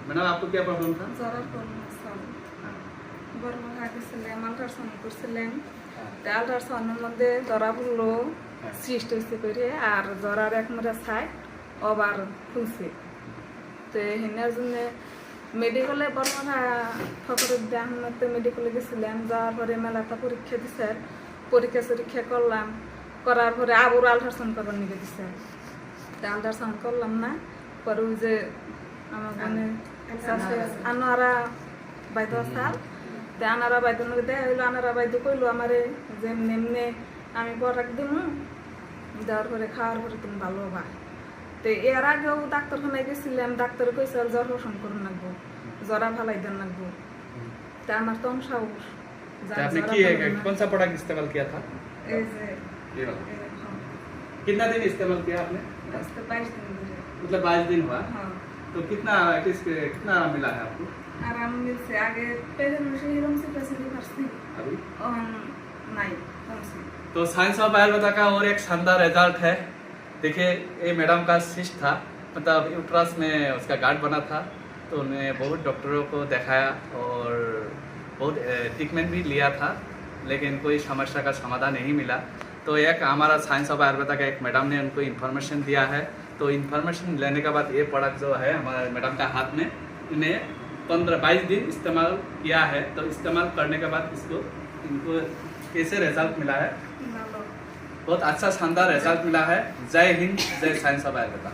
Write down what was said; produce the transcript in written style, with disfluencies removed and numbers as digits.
Madam आपको क्या problem था? জ্বরের প্রবলেম আছে। বড় গেছিলাম আল্ট্রাসাউন্ড করছিলাম। আল্ট্রাসাউন্ডের মধ্যে ধরা পড়লো সিস্ট হয়েছে করে আর জ্বরার এক মোটা সাইড আবার খুলছে। তো হেনার জন্য মেডিকেলে বর্মা ফকরুদ্দিন আহমেদ মেডিকেলে গেছিলাম। যাওয়ার পরে মেলাটা পরীক্ষা দিছে, পরীক্ষা করলাম, করার পরে আবার আল্ট্রাসাউন্ড করবার নিয়ে দিছে। আল্ট্রাসাউন্ড করলাম না, পরে ওই যে আমার মানে আনোয়ারা বাইদ আসাল, আনারা বাইদ দেয় হইলো। আনারা বাইদ কইলো আমারে যে এমনি আমি পরাক দিমু, দেওয়ার পরে খাওয়ার পরে তুমি ভালো হবা। তো এর আগেও ডাক্তারখানায় গেছিলাম, ডাক্তার কইছে জ্বর পোষণ করুন লাগবো, জ্বরা ফালাই দেন লাগবো। তা আমার তো সাহস। आपने कौन सा प्रोडक्ट इस्तेमाल किया था? এই যে ये वाला। कितना दिन इस्तेमाल किया आपने? 22 দিন ধরে। मतलब 22 दिन हुआ। হ্যাঁ, तो कितना आराम मिला है आपको আরাম মিলছে। আগে পেশেন্ট বসে এরকম সে পেশেন্ট পারছি, अभी? নাই কমছে। तो साइंस ऑफ आयुर्वेदा का और एक शानदार रिजल्ट है। देखिए ये मैडम का सिस्ट था, मतलब यूट्रस में उसका गार्ड बना था। तो उन्हें बहुत डॉक्टरों को दिखाया और बहुत ट्रीटमेंट भी लिया था, लेकिन कोई समस्या का समाधान नहीं मिला। तो एक हमारा साइंस ऑफ आयुर्वेदा का एक मैडम ने उनको इन्फॉर्मेशन दिया है। तो इन्फॉर्मेशन लेने के बाद ये प्रोडक्ट जो है हमारे मैडम का हाथ में, इन्हें 15-22 दिन इस्तेमाल किया है। तो इस्तेमाल करने के बाद इनको कैसे रिजल्ट मिला है? ভালো। बहुत अच्छा शानदार रिजल्ट मिला है। जय हिंद, जय साइंस ऑफ आयुर्वेदा।